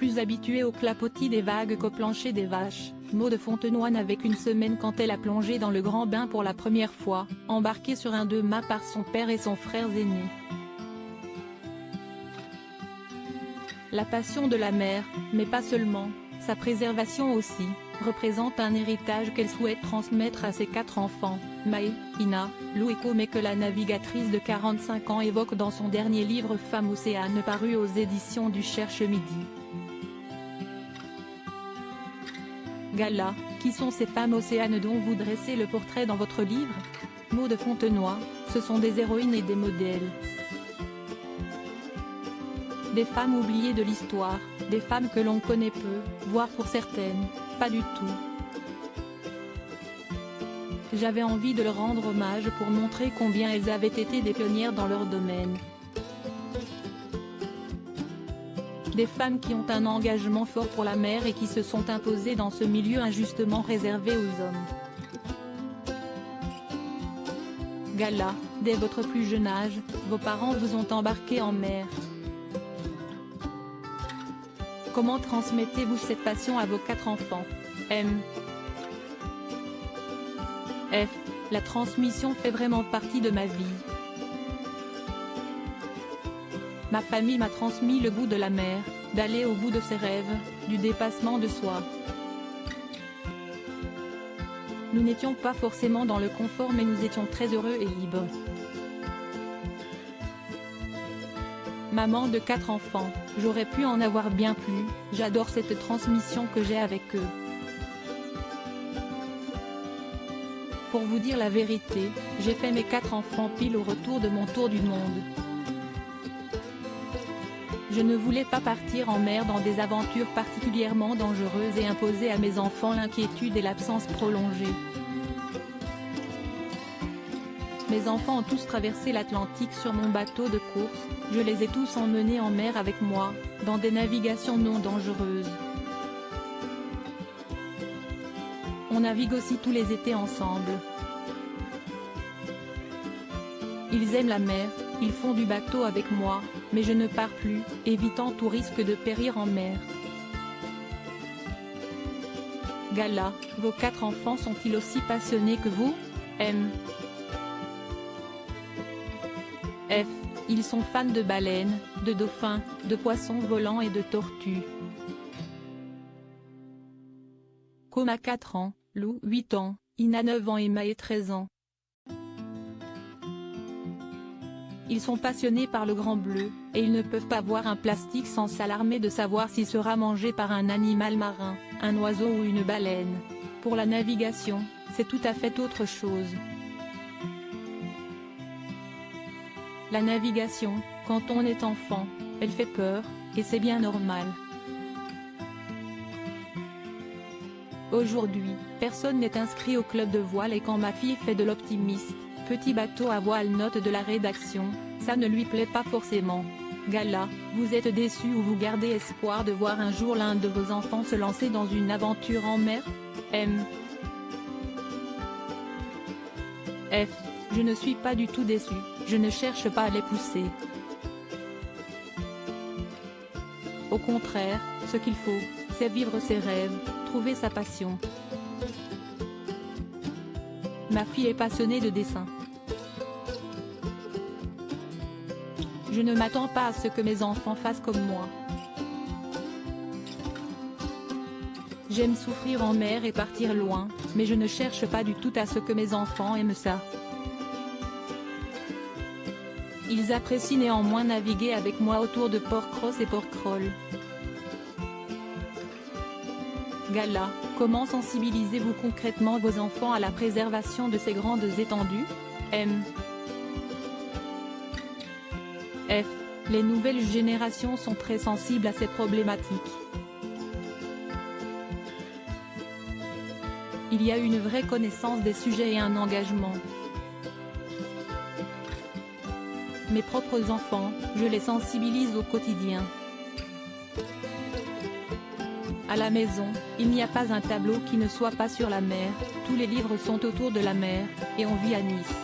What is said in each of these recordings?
plus habituée au clapotis des vagues qu'au plancher des vaches. Maud de Fontenoy n'avait qu'une semaine quand elle a plongé dans le grand bain pour la première fois, embarquée sur un 2-mâts par son père et son frère aîné. La passion de la mer, mais pas seulement, sa préservation aussi, représente un héritage qu'elle souhaite transmettre à ses 4 enfants, Maë, Ina, Lou et Com, et que la navigatrice de 45 ans évoque dans son dernier livre Femmes Océanes paru aux éditions du Cherche Midi. Gala, qui sont ces femmes océanes dont vous dressez le portrait dans votre livre? Maud de Fontenoy, ce sont des héroïnes et des modèles. Des femmes oubliées de l'histoire, des femmes que l'on connaît peu, voire pour certaines, pas du tout. J'avais envie de leur rendre hommage pour montrer combien elles avaient été des pionnières dans leur domaine. Des femmes qui ont un engagement fort pour la mer et qui se sont imposées dans ce milieu injustement réservé aux hommes. Gala, dès votre plus jeune âge, vos parents vous ont embarqué en mer. Comment transmettez-vous cette passion à vos 4 enfants? M. F. La transmission fait vraiment partie de ma vie. Ma famille m'a transmis le goût de la mer, d'aller au bout de ses rêves, du dépassement de soi. Nous n'étions pas forcément dans le confort, mais nous étions très heureux et libres. Maman de 4 enfants, j'aurais pu en avoir bien plus, j'adore cette transmission que j'ai avec eux. Pour vous dire la vérité, j'ai fait mes 4 enfants pile au retour de mon tour du monde. Je ne voulais pas partir en mer dans des aventures particulièrement dangereuses et imposer à mes enfants l'inquiétude et l'absence prolongée. Mes enfants ont tous traversé l'Atlantique sur mon bateau de course, je les ai tous emmenés en mer avec moi, dans des navigations non dangereuses. On navigue aussi tous les étés ensemble. Ils aiment la mer, ils font du bateau avec moi, mais je ne pars plus, évitant tout risque de périr en mer. Gala, vos 4 enfants sont-ils aussi passionnés que vous? M. F. Ils sont fans de baleines, de dauphins, de poissons volants et de tortues. Com a 4 ans, Lou 8 ans, Ina 9 ans et Maë 13 ans. Ils sont passionnés par le grand bleu, et ils ne peuvent pas voir un plastique sans s'alarmer de savoir s'il sera mangé par un animal marin, un oiseau ou une baleine. Pour la navigation, c'est tout à fait autre chose. La navigation, quand on est enfant, elle fait peur, et c'est bien normal. Aujourd'hui, personne n'est inscrit au club de voile et quand ma fille fait de l'optimiste, petit bateau à voile note de la rédaction, ça ne lui plaît pas forcément. Gala, vous êtes déçu ou vous gardez espoir de voir un jour l'un de vos enfants se lancer dans une aventure en mer? M. F. Je ne suis pas du tout déçu, je ne cherche pas à les pousser. Au contraire, ce qu'il faut, c'est vivre ses rêves, trouver sa passion. Ma fille est passionnée de dessin. Je ne m'attends pas à ce que mes enfants fassent comme moi. J'aime souffrir en mer et partir loin, mais je ne cherche pas du tout à ce que mes enfants aiment ça. Ils apprécient néanmoins naviguer avec moi autour de Port-Cross et Port-Crawl. Gala, comment sensibilisez-vous concrètement vos enfants à la préservation de ces grandes étendues? M. F. Les nouvelles générations sont très sensibles à ces problématiques. Il y a une vraie connaissance des sujets et un engagement. Mes propres enfants, je les sensibilise au quotidien. À la maison, il n'y a pas un tableau qui ne soit pas sur la mer, tous les livres sont autour de la mer, et on vit à Nice.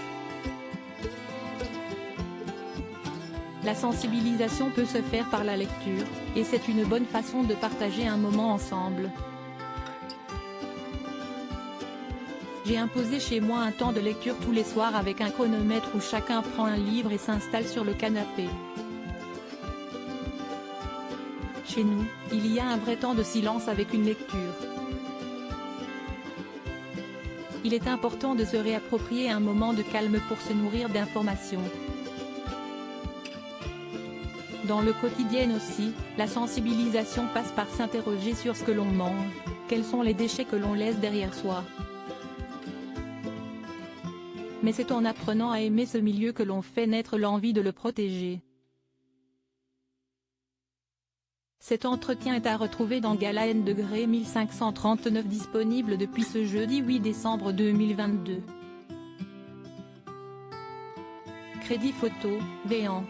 La sensibilisation peut se faire par la lecture, et c'est une bonne façon de partager un moment ensemble. J'ai imposé chez moi un temps de lecture tous les soirs avec un chronomètre où chacun prend un livre et s'installe sur le canapé. Chez nous, il y a un vrai temps de silence avec une lecture. Il est important de se réapproprier un moment de calme pour se nourrir d'informations. Dans le quotidien aussi, la sensibilisation passe par s'interroger sur ce que l'on mange, quels sont les déchets que l'on laisse derrière soi. Mais c'est en apprenant à aimer ce milieu que l'on fait naître l'envie de le protéger. Cet entretien est à retrouver dans Gala N degré 1539 disponible depuis ce jeudi 8 décembre 2022. Crédit photo, Véan.